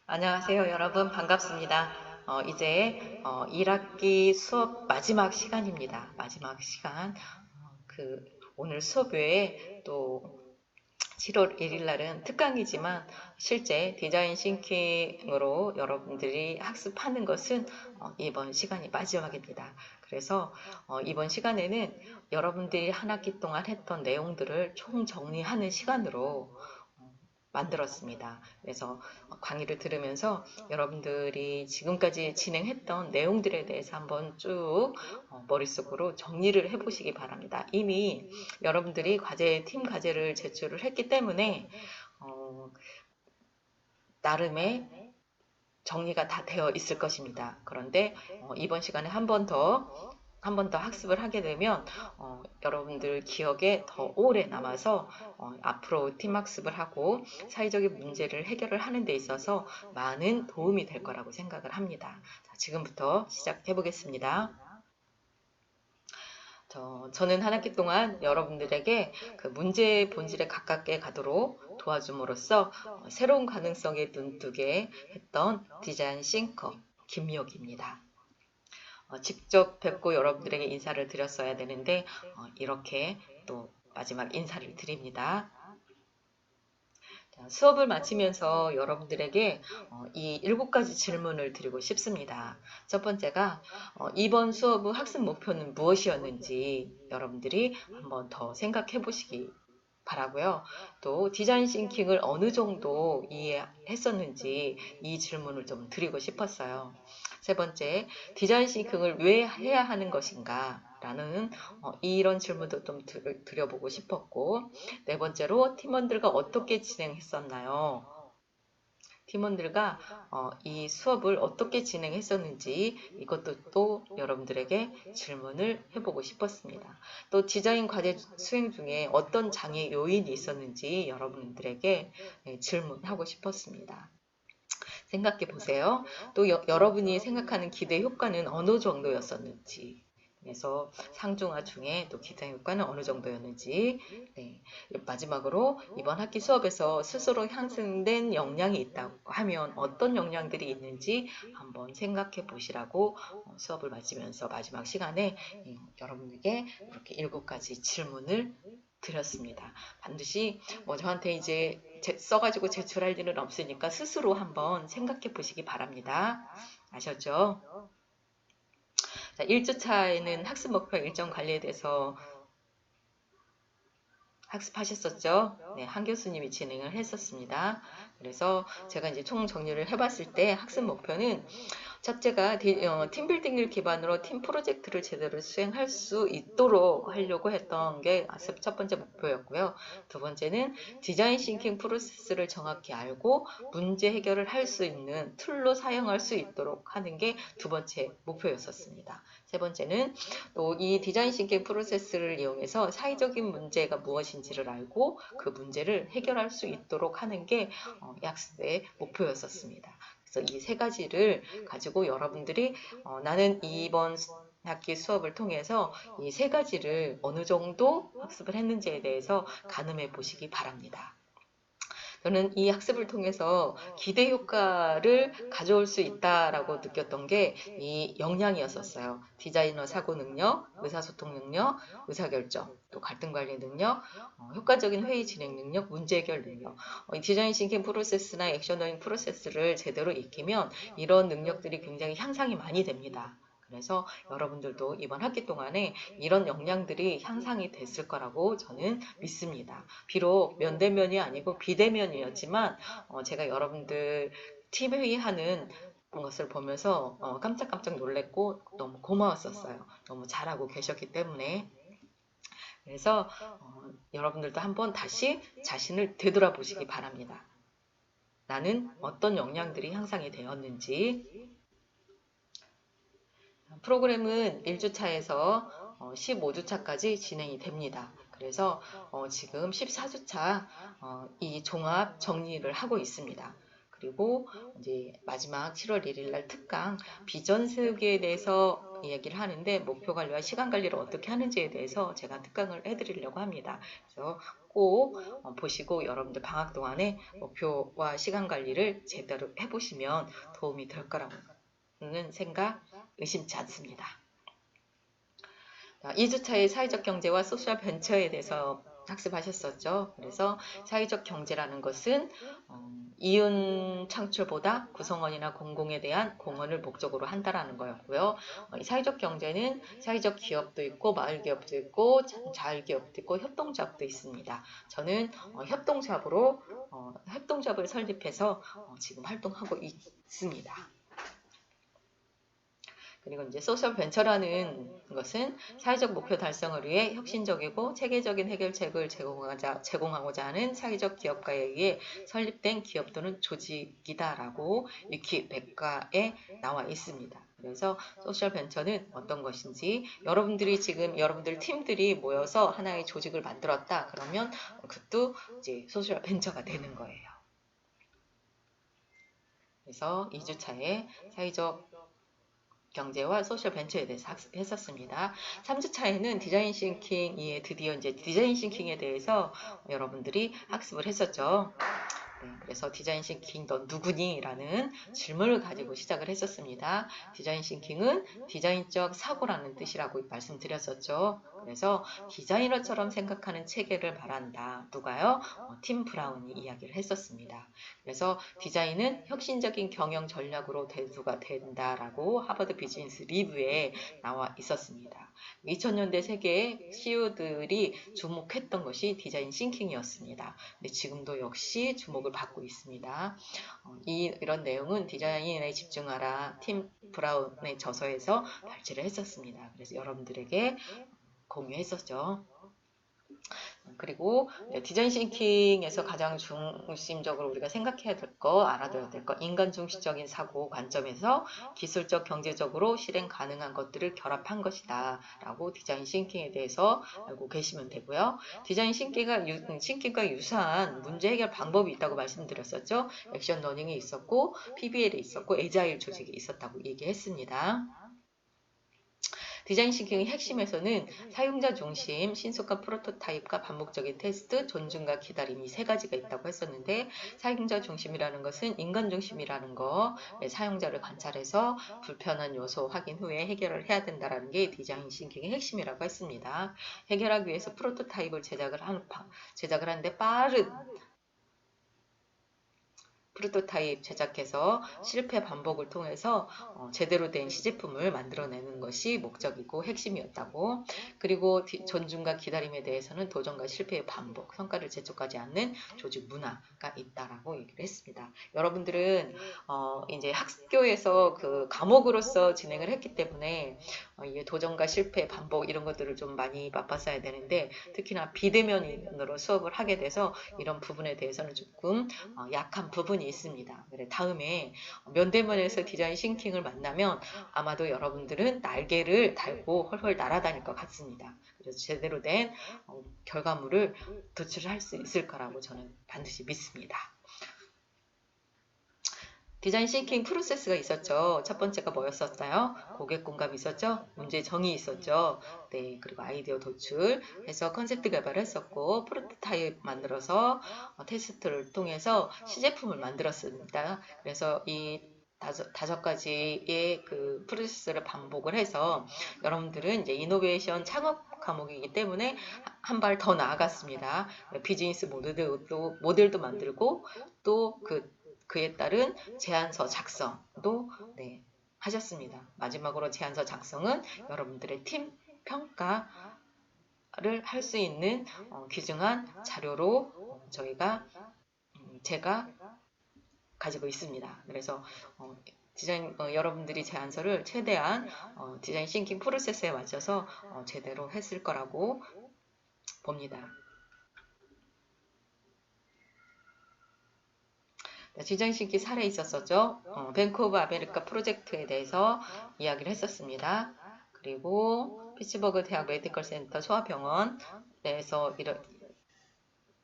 안녕하세요, 여러분. 반갑습니다. 이제 1학기 수업 마지막 시간입니다. 마지막 시간. 오늘 수업 외에 또 7월 1일 날은 특강이지만 실제 디자인 싱킹으로 여러분들이 학습하는 것은 이번 시간이 마지막입니다. 그래서 이번 시간에는 여러분들이 한 학기 동안 했던 내용들을 총정리하는 시간으로 만들었습니다. 그래서 강의를 들으면서 여러분들이 지금까지 진행했던 내용들에 대해서 한번 쭉 머릿속으로 정리를 해보시기 바랍니다. 이미 여러분들이 팀 과제를 제출을 했기 때문에 나름의 정리가 다 되어 있을 것입니다. 그런데 이번 시간에 한 번 더 학습을 하게 되면 여러분들 기억에 더 오래 남아서 앞으로 팀 학습을 하고 사회적인 문제를 해결을 하는 데 있어서 많은 도움이 될 거라고 생각을 합니다. 자, 지금부터 시작해 보겠습니다. 저는 한 학기 동안 여러분들에게 그 문제의 본질에 가깝게 가도록 도와줌으로써 새로운 가능성에 눈뜨게 했던 디자인 싱커 김미옥입니다. 직접 뵙고 여러분들에게 인사를 드렸어야 되는데 이렇게 또 마지막 인사를 드립니다. 자, 수업을 마치면서 여러분들에게 이 7가지 질문을 드리고 싶습니다. 첫 번째가 이번 수업의 학습 목표는 무엇이었는지 여러분들이 한번 더 생각해 보시기 바라고요. 또 디자인 싱킹을 어느 정도 이해했었는지 이 질문을 좀 드리고 싶었어요. 세 번째, 디자인 싱킹을 왜 해야 하는 것인가? 라는 이런 질문도 좀 드려보고 싶었고, 네 번째로 팀원들과 어떻게 진행했었나요? 팀원들과 이 수업을 어떻게 진행했었는지 이것도 또 여러분들에게 질문을 해보고 싶었습니다. 또 디자인 과제 수행 중에 어떤 장애 요인이 있었는지 여러분들에게 질문하고 싶었습니다. 생각해 보세요. 또 여러분이 생각하는 기대 효과는 어느 정도였었는지, 그래서 상중하 중에 또 기대 효과는 어느 정도였는지, 네. 마지막으로 이번 학기 수업에서 스스로 향상된 역량이 있다고 하면 어떤 역량들이 있는지 한번 생각해 보시라고 수업을 마치면서 마지막 시간에 여러분에게 이렇게 7가지 질문을 드렸습니다. 반드시 저한테 이제 써가지고 제출할 일은 없으니까 스스로 한번 생각해 보시기 바랍니다. 아셨죠? 자, 1주차에는 학습 목표 일정 관리에 대해서 학습하셨었죠? 네, 한 교수님이 진행을 했었습니다. 그래서 제가 이제 총 정리를 해봤을 때 학습 목표는 첫째가 팀빌딩을 기반으로 팀 프로젝트를 제대로 수행할 수 있도록 하려고 했던 게 첫 번째 목표였고요. 두 번째는 디자인 싱킹 프로세스를 정확히 알고 문제 해결을 할 수 있는 툴로 사용할 수 있도록 하는 게 두 번째 목표였었습니다. 세 번째는 또 이 디자인 싱킹 프로세스를 이용해서 사회적인 문제가 무엇인지를 알고 그 문제를 해결할 수 있도록 하는 게 학습의 목표였었습니다. 그래서 이 3가지를 가지고 여러분들이 나는 이번 학기 수업을 통해서 이 3가지를 어느 정도 학습을 했는지에 대해서 가늠해 보시기 바랍니다. 저는 이 학습을 통해서 기대 효과를 가져올 수 있다라고 느꼈던 게 이 역량이었었어요. 디자이너 사고 능력, 의사소통 능력, 의사결정, 또 갈등 관리 능력, 효과적인 회의 진행 능력, 문제 해결 능력. 디자인 싱킹 프로세스나 액션 러닝 프로세스를 제대로 익히면 이런 능력들이 굉장히 향상이 많이 됩니다. 그래서 여러분들도 이번 학기 동안에 이런 역량들이 향상이 됐을 거라고 저는 믿습니다. 비록 면대면이 아니고 비대면이었지만 제가 여러분들 팀 회의하는 것을 보면서 깜짝깜짝 놀랐고 너무 고마웠었어요. 너무 잘하고 계셨기 때문에. 그래서 여러분들도 한번 다시 자신을 되돌아보시기 바랍니다. 나는 어떤 역량들이 향상이 되었는지. 프로그램은 1주차에서 15주차까지 진행이 됩니다. 그래서 지금 14주차 이 종합 정리를 하고 있습니다. 그리고 이제 마지막 7월 1일 날 특강 비전 세우기에 대해서 이야기를 하는데 목표 관리와 시간 관리를 어떻게 하는지에 대해서 제가 특강을 해드리려고 합니다. 그래서 꼭 보시고 여러분들 방학 동안에 목표와 시간 관리를 제대로 해보시면 도움이 될 거라는 생각 의심치 않습니다. 2주차의 사회적 경제와 소셜 벤처에 대해서 학습하셨었죠. 그래서 사회적 경제라는 것은 이윤 창출보다 구성원이나 공공에 대한 공헌을 목적으로 한다라는 거였고요. 이 사회적 경제는 사회적 기업도 있고 마을 기업도 있고 자율기업도 있고 협동조합도 있습니다. 저는 협동조합을 설립해서 지금 활동하고 있습니다. 그리고 이제 소셜 벤처라는 것은 사회적 목표 달성을 위해 혁신적이고 체계적인 해결책을 제공하고자 하는 사회적 기업가에 의해 설립된 기업 또는 조직이다라고 위키백과에 나와 있습니다. 그래서 소셜 벤처는 어떤 것인지 여러분들 팀들이 모여서 하나의 조직을 만들었다 그러면 그것도 이제 소셜 벤처가 되는 거예요. 그래서 2주차에 사회적 경제와 소셜 벤처에 대해서 학습했었습니다. 3주차에는 디자인 싱킹에 드디어 이제 디자인 싱킹에 대해서 여러분들이 학습을 했었죠. 네, 그래서 디자인 싱킹 넌 누구니? 라는 질문을 가지고 시작을 했었습니다. 디자인 싱킹은 디자인적 사고라는 뜻이라고 말씀드렸었죠. 그래서 디자이너처럼 생각하는 체계를 말한다. 누가요? 팀 브라운이 이야기를 했었습니다. 그래서 디자인은 혁신적인 경영 전략으로 대두가 된다라고 하버드 비즈니스 리뷰에 나와 있었습니다. 2000년대 세계의 CEO들이 주목했던 것이 디자인 싱킹이었습니다. 근데 지금도 역시 주목을 받고 있습니다. 이런 내용은 디자인에 집중하라 팀 브라운의 저서에서 발췌를 했었습니다. 그래서 여러분들에게 공유했었죠. 그리고 디자인 싱킹에서 가장 중심적으로 우리가 생각해야 될 거, 알아둬야 될 거, 인간 중심적인 사고 관점에서 기술적, 경제적으로 실행 가능한 것들을 결합한 것이다 라고 디자인 싱킹에 대해서 알고 계시면 되고요. 디자인 싱킹과 유사한 문제 해결 방법이 있다고 말씀드렸었죠. 액션 러닝이 있었고 PBL이 있었고 에자일 조직이 있었다고 얘기했습니다. 디자인 싱킹의 핵심에서는 사용자 중심, 신속한 프로토타입과 반복적인 테스트, 존중과 기다림 이 세 가지가 있다고 했었는데 사용자 중심이라는 것은 인간 중심이라는 거, 사용자를 관찰해서 불편한 요소 확인 후에 해결을 해야 된다는 게 디자인 싱킹의 핵심이라고 했습니다. 해결하기 위해서 프로토타입을 제작을 하는데 빠른 프로토타입 제작해서 실패 반복을 통해서 제대로 된 시제품을 만들어내는 것이 목적이고 핵심이었다고. 그리고 존중과 기다림에 대해서는 도전과 실패의 반복, 성과를 재촉하지 않는 조직 문화가 있다라고 얘기를 했습니다. 여러분들은 이제 학교에서 그 과목으로서 진행을 했기 때문에 이게 도전과 실패, 반복 이런 것들을 좀 많이 맛봤어야 되는데 특히나 비대면으로 수업을 하게 돼서 이런 부분에 대해서는 조금 약한 부분이 있습니다. 그래 다음에 면대면에서 디자인 싱킹을 만나면 아마도 여러분들은 날개를 달고 헐헐 날아다닐 것 같습니다. 그래서 제대로 된 결과물을 도출할 수 있을 거라고 저는 반드시 믿습니다. 디자인 싱킹 프로세스가 있었죠. 첫 번째가 뭐였었어요? 고객 공감이 있었죠. 문제 정의 있었죠. 네, 그리고 아이디어 도출해서 컨셉트 개발을 했었고 프로토타입 만들어서 테스트를 통해서 시제품을 만들었습니다. 그래서 이 다섯 가지의 그 프로세스를 반복을 해서 여러분들은 이제 이노베이션 창업 과목이기 때문에 한 발 더 나아갔습니다. 비즈니스 모델도 만들고 또 그에 따른 제안서 작성도 하셨습니다. 마지막으로 제안서 작성은 여러분들의 팀 평가를 할 수 있는 귀중한 자료로 제가 가지고 있습니다. 그래서 여러분들이 제안서를 최대한 디자인 싱킹 프로세스에 맞춰서 제대로 했을 거라고 봅니다. 디자인 싱킹 사례 있었었죠. 뱅크 오브 아메리카 프로젝트에 대해서 이야기를 했었습니다. 그리고 피츠버그 대학 메디컬 센터 소아병원에서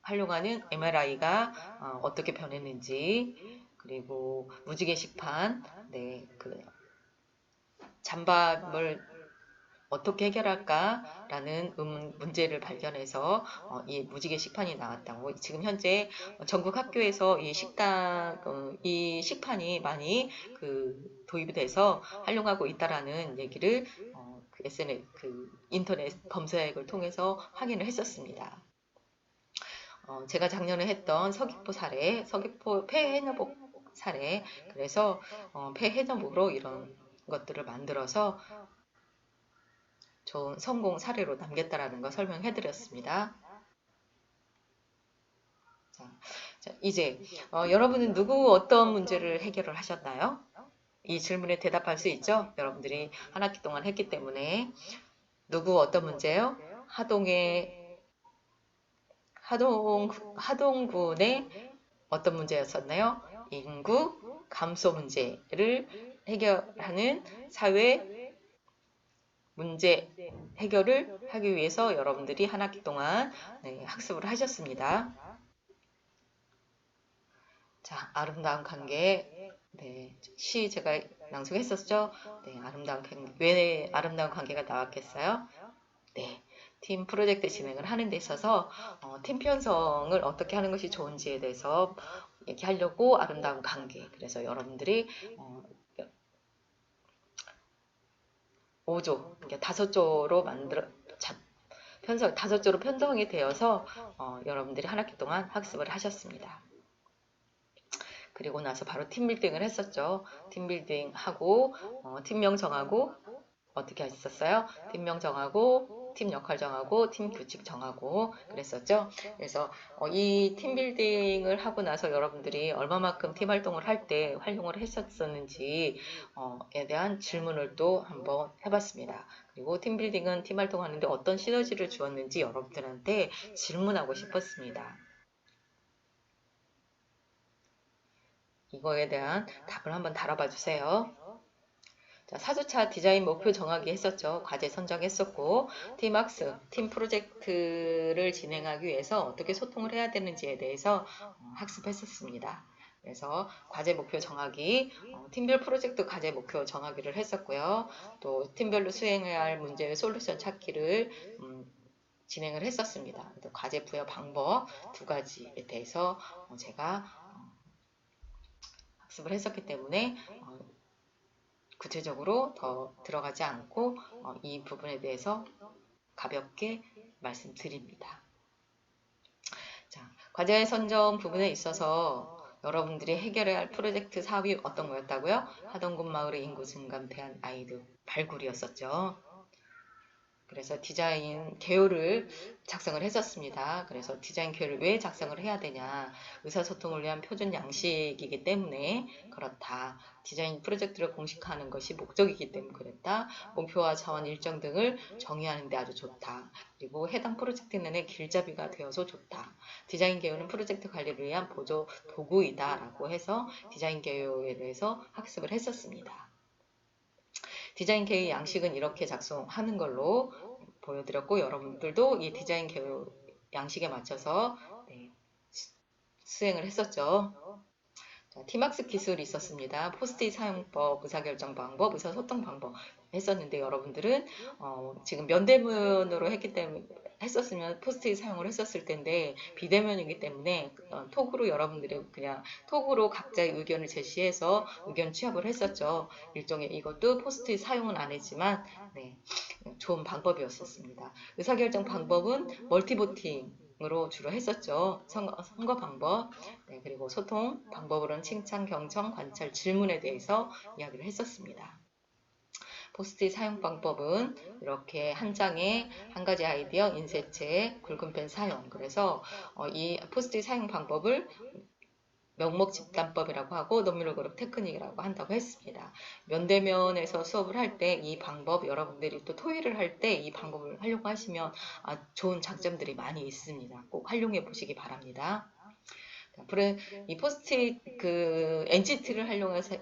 활용하는 MRI가 어떻게 변했는지, 그리고 무지개 식판, 네, 그 잔밥을 어떻게 해결할까라는 문제를 발견해서 이 무지개 식판이 나왔다고. 지금 현재 전국 학교에서 이 이 식판이 많이 도입이 돼서 활용하고 있다라는 얘기를 그 SNS, 인터넷 검색을 통해서 확인을 했었습니다. 제가 작년에 했던 서귀포 사례, 서귀포 폐해녀복 사례, 그래서 폐해녀복으로 이런 것들을 만들어서 좋은 성공 사례로 남겼다라는 거 설명해 드렸습니다. 자, 이제 여러분은 누구 어떤 문제를 해결을 하셨나요? 이 질문에 대답할 수 있죠? 여러분들이 한 학기 동안 했기 때문에. 누구 어떤 문제요? 하동군의 어떤 문제였었나요? 인구 감소 문제를 해결하는 사회 문제 해결을 하기 위해서 여러분들이 한 학기 동안 학습을 하셨습니다. 자, 아름다운 관계. 네, 시 제가 낭송했었죠? 네, 아름다운 관계. 왜 아름다운 관계가 나왔겠어요? 네, 팀 프로젝트 진행을 하는 데 있어서 팀 편성을 어떻게 하는 것이 좋은지에 대해서 얘기하려고 아름다운 관계. 그래서 여러분들이 5조, 그러니까 5조로 다섯 조로 편성이 되어서 여러분들이 한 학기 동안 학습을 하셨습니다. 그리고 나서 바로 팀빌딩을 했었죠. 팀빌딩하고 팀명 정하고 어떻게 하셨어요? 팀명 정하고 팀 역할 정하고 팀 규칙 정하고 그랬었죠. 그래서 이 팀빌딩을 하고 나서 여러분들이 얼마만큼 팀 활동을 할 때 활용을 했었는지에 대한 질문을 또 한번 해봤습니다. 그리고 팀빌딩은 팀 활동하는데 어떤 시너지를 주었는지 여러분들한테 질문하고 싶었습니다. 이거에 대한 답을 한번 달아봐 주세요. 자, 4주차 디자인 목표 정하기 했었죠. 과제 선정했었고, 팀 학습, 팀 프로젝트를 진행하기 위해서 어떻게 소통을 해야 되는지에 대해서 학습했었습니다. 그래서 과제 목표 정하기, 팀별 프로젝트 과제 목표 정하기를 했었고요. 또 팀별로 수행해야 할 문제의 솔루션 찾기를 진행을 했었습니다. 또 과제 부여 방법 2가지에 대해서 제가 학습을 했었기 때문에 구체적으로 더 들어가지 않고 이 부분에 대해서 가볍게 말씀드립니다. 자, 과제 선정 부분에 있어서 여러분들이 해결해야 할 프로젝트 사업이 어떤 거였다고요? 하동군 마을의 인구 증감 대한 아이들 발굴이었었죠. 그래서 디자인 개요를 작성을 했었습니다. 그래서 디자인 개요를 왜 작성을 해야 되냐? 의사소통을 위한 표준 양식이기 때문에 그렇다. 디자인 프로젝트를 공식화하는 것이 목적이기 때문에 그랬다. 목표와 자원 일정 등을 정의하는 데 아주 좋다. 그리고 해당 프로젝트 내내 길잡이가 되어서 좋다. 디자인 개요는 프로젝트 관리를 위한 보조 도구이다. 라고 해서 디자인 개요에 대해서 학습을 했었습니다. 디자인 개요 양식은 이렇게 작성하는 걸로 보여드렸고 여러분들도 이 디자인 개요 양식에 맞춰서 수행을 했었죠. 자, 팀학습 기술이 있었습니다. 포스트잇 사용법, 의사결정 방법, 의사소통 방법 했었는데 여러분들은 지금 면대면으로 했기 때문에 했었으면 포스트잇 사용을 했었을 텐데 비대면이기 때문에 톡으로 여러분들이 그냥 톡으로 각자의 의견을 제시해서 의견 취합을 했었죠. 일종의 이것도 포스트잇 사용은 안 했지만 좋은 방법이었었습니다. 의사결정 방법은 멀티보팅으로 주로 했었죠. 선거 방법, 그리고 소통 방법으로는 칭찬, 경청, 관찰, 질문에 대해서 이야기를 했었습니다. 포스트잇 사용 방법은 이렇게 한 장에 한 가지 아이디어, 인쇄체, 굵은 펜 사용. 그래서 이 포스트잇 사용 방법을 명목 집단법이라고 하고 노미럴 그룹 테크닉이라고 한다고 했습니다. 면대면에서 수업을 할 때 이 방법 여러분들이 또 토의를 할 때 이 방법을 활용하시면 좋은 장점들이 많이 있습니다. 꼭 활용해 보시기 바랍니다. 이 포스트잇 NGT를 활용해서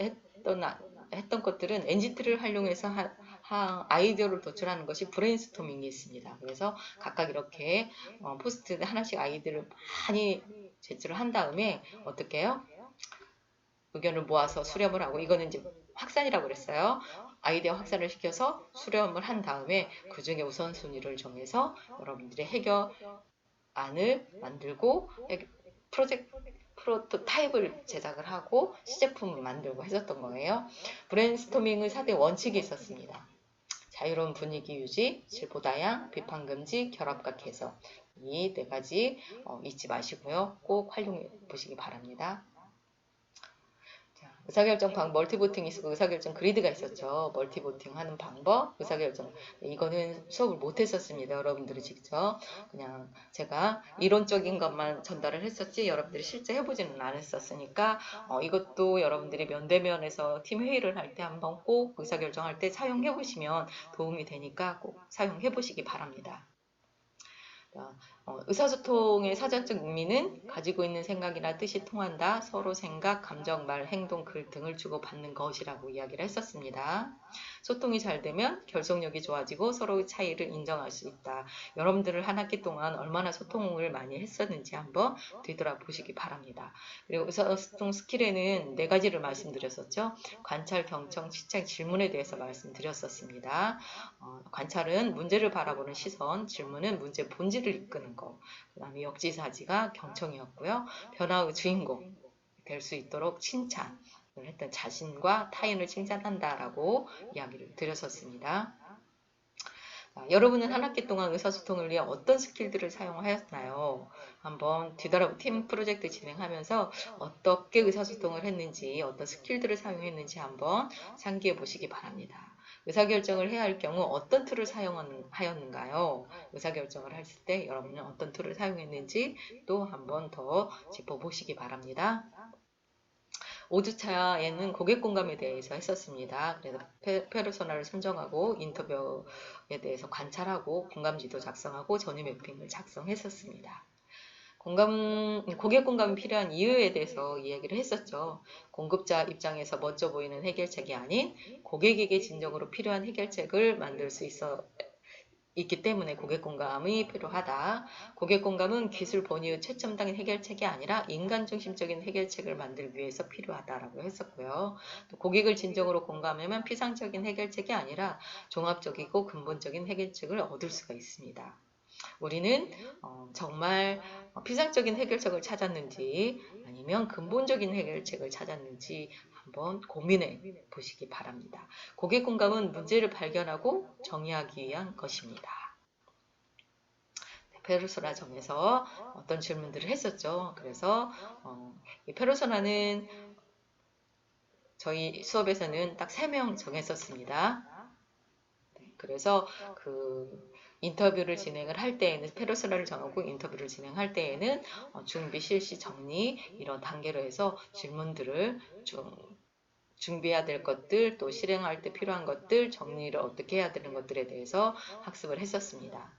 했던 것들은 NGT를 활용해서 아이디어를 도출하는 것이 브레인스토밍이 있습니다. 그래서 각각 이렇게 포스트잇 하나씩 아이디어를 많이 제출을 한 다음에 어떻게 해요? 의견을 모아서 수렴을 하고, 이거는 이제 확산이라고 그랬어요. 아이디어 확산을 시켜서 수렴을 한 다음에 그 중에 우선순위를 정해서 여러분들의 해결안을 만들고 프로토타입을 제작을 하고 시제품을 만들고 했었던 거예요. 브레인스토밍의 4대 원칙이 있었습니다. 자유로운 분위기 유지, 질보다양, 비판 금지, 결합과 개선. 이 네 가지 잊지 마시고요. 꼭 활용해 보시기 바랍니다. 의사결정 방법, 멀티보팅이 있었고 의사결정 그리드가 있었죠. 멀티보팅 하는 방법, 의사결정. 이거는 수업을 못 했었습니다. 여러분들이 직접. 그냥 제가 이론적인 것만 전달을 했었지 여러분들이 실제 해보지는 않았었으니까 이것도 여러분들이 면대면에서 팀 회의를 할 때 한번 꼭 의사결정할 때 사용해 보시면 도움이 되니까 꼭 사용해 보시기 바랍니다. 의사소통의 사전적 의미는 가지고 있는 생각이나 뜻이 통한다. 서로 생각, 감정, 말, 행동, 글 등을 주고받는 것이라고 이야기를 했었습니다. 소통이 잘 되면 결속력이 좋아지고 서로의 차이를 인정할 수 있다. 여러분들을 한 학기 동안 얼마나 소통을 많이 했었는지 한번 되돌아보시기 바랍니다. 그리고 의사소통 스킬에는 4가지를 말씀드렸었죠. 관찰, 경청, 시책, 질문에 대해서 말씀드렸었습니다. 관찰은 문제를 바라보는 시선, 질문은 문제 본질을 이끄는 것, 그 다음에 역지사지가 경청이었고요. 변화의 주인공 될 수 있도록 칭찬을 했던 자신과 타인을 칭찬한다라고 이야기를 드렸었습니다. 여러분은 한 학기 동안 의사소통을 위해 어떤 스킬들을 사용하였나요? 한번 뒤돌아보 팀 프로젝트 진행하면서 어떻게 의사소통을 했는지, 어떤 스킬들을 사용했는지 한번 상기해 보시기 바랍니다. 의사결정을 해야 할 경우 어떤 툴을 사용하였는가요? 의사결정을 할 때 여러분은 어떤 툴을 사용했는지 또 한번 더 짚어보시기 바랍니다. 5주차에는 고객 공감에 대해서 했었습니다. 그래서 페르소나를 선정하고 인터뷰에 대해서 관찰하고 공감지도 작성하고 전유 매핑을 작성했었습니다. 고객 공감이 필요한 이유에 대해서 이야기를 했었죠. 공급자 입장에서 멋져 보이는 해결책이 아닌 고객에게 진정으로 필요한 해결책을 만들 수 있기 때문에 고객 공감이 필요하다. 고객 공감은 기술 본의의 최첨단인 해결책이 아니라 인간 중심적인 해결책을 만들기 위해서 필요하다라고 했었고요. 또 고객을 진정으로 공감하면 피상적인 해결책이 아니라 종합적이고 근본적인 해결책을 얻을 수가 있습니다. 우리는 정말 피상적인 해결책을 찾았는지 아니면 근본적인 해결책을 찾았는지 한번 고민해 보시기 바랍니다. 고객 공감은 문제를 발견하고 정의하기 위한 것입니다. 페르소나 정에서 어떤 질문들을 했었죠. 그래서 이 페르소나는 저희 수업에서는 딱 3명 정했었습니다. 그래서 인터뷰를 진행을 할 때에는 페르소나를 정하고 인터뷰를 진행할 때에는 준비, 실시, 정리 이런 단계로 해서 질문들을 준비해야 될 것들, 또 실행할 때 필요한 것들, 정리를 어떻게 해야 되는 것들에 대해서 학습을 했었습니다.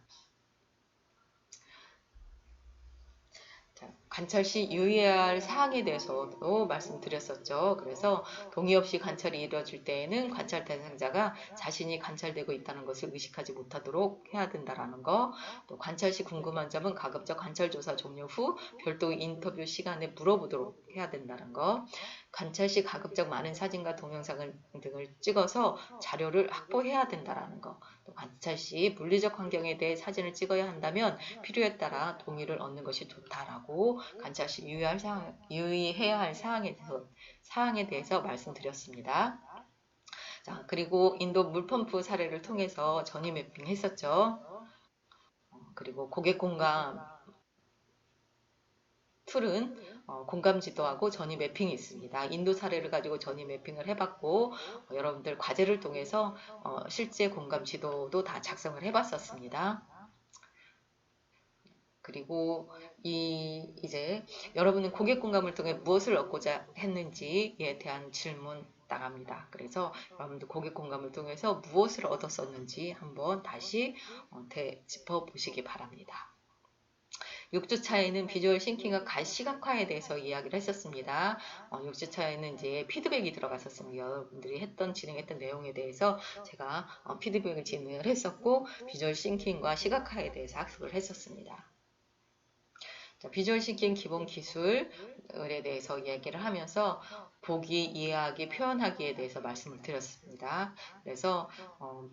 관찰 시 유의해야 할 사항에 대해서도 말씀드렸었죠. 그래서 동의 없이 관찰이 이루어질 때에는 관찰 대상자가 자신이 관찰되고 있다는 것을 의식하지 못하도록 해야 된다는 거, 또 관찰 시 궁금한 점은 가급적 관찰 조사 종료 후 별도의 인터뷰 시간에 물어보도록 해야 된다는 거, 관찰 시 가급적 많은 사진과 동영상 등을 찍어서 자료를 확보해야 된다는 거, 또 관찰 시 물리적 환경에 대해 사진을 찍어야 한다면 필요에 따라 동의를 얻는 것이 좋다라고 관찰 시 유의해야 할 사항에 대해서 말씀드렸습니다. 자, 그리고 인도 물펌프 사례를 통해서 전이 매핑 했었죠. 그리고 고객 공감 툴은 공감 지도하고 전이 매핑이 있습니다. 인도 사례를 가지고 전이 매핑을 해봤고 여러분들 과제를 통해서 실제 공감 지도도 다 작성을 해봤었습니다. 그리고 이제 여러분은 고객 공감을 통해 무엇을 얻고자 했는지에 대한 질문 나갑니다. 그래서 여러분들 고객 공감을 통해서 무엇을 얻었었는지 한번 다시 되짚어 보시기 바랍니다. 6주차에는 비주얼 싱킹과 시각화에 대해서 이야기를 했었습니다. 6주차에는 이제 피드백이 들어갔었습니다. 여러분들이 진행했던 내용에 대해서 제가 피드백을 진행을 했었고 비주얼 싱킹과 시각화에 대해서 학습을 했었습니다. 자, 비주얼 싱킹 기본 기술에 대해서 이야기를 하면서 보기, 이해하기, 표현하기에 대해서 말씀을 드렸습니다. 그래서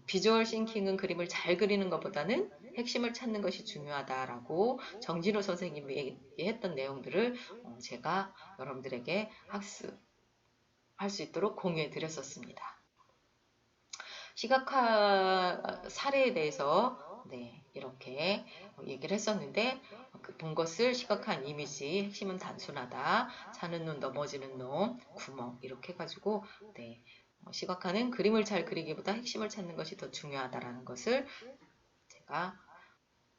비주얼 싱킹은 그림을 잘 그리는 것보다는 핵심을 찾는 것이 중요하다라고 정진호 선생님이 얘기했던 내용들을 제가 여러분들에게 학습할 수 있도록 공유해 드렸었습니다. 시각화 사례에 대해서 이렇게 얘기를 했었는데 본 것을 시각화한 이미지, 핵심은 단순하다, 사는 눈, 넘어지는 놈, 구멍 이렇게 해가지고 시각화는 그림을 잘 그리기보다 핵심을 찾는 것이 더 중요하다라는 것을 제가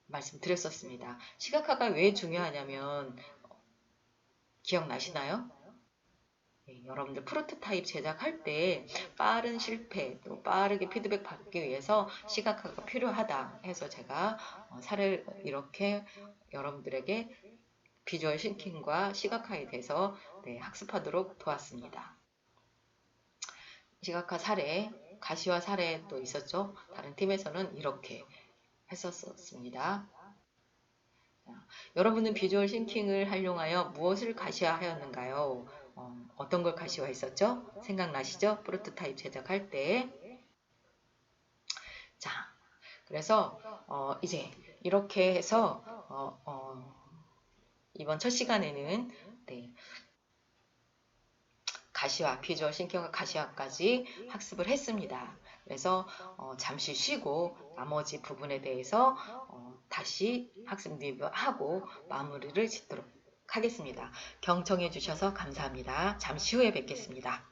말씀드렸었습니다. 시각화가 왜 중요하냐면 기억나시나요? 여러분들 프로토타입 제작할 때 빠른 실패, 또 빠르게 피드백 받기 위해서 시각화가 필요하다 해서 제가 사례를 이렇게 여러분들에게 비주얼 싱킹과 시각화에 대해서 학습하도록 도왔습니다. 시각화 사례, 가시화 사례 또 있었죠. 다른 팀에서는 이렇게 했었습니다. 여러분은 비주얼 싱킹을 활용하여 무엇을 가시화하였는가요? 어떤 걸 가시화했었죠? 생각나시죠? 프로토타입 제작할 때. 자, 그래서 이제 이렇게 해서 이번 첫 시간에는 가시화, 비주얼 싱킹과 가시화까지 학습을 했습니다. 그래서 잠시 쉬고 나머지 부분에 대해서 다시 학습 리뷰하고 마무리를 짓도록 하겠습니다. 경청해 주셔서 감사합니다. 잠시 후에 뵙겠습니다.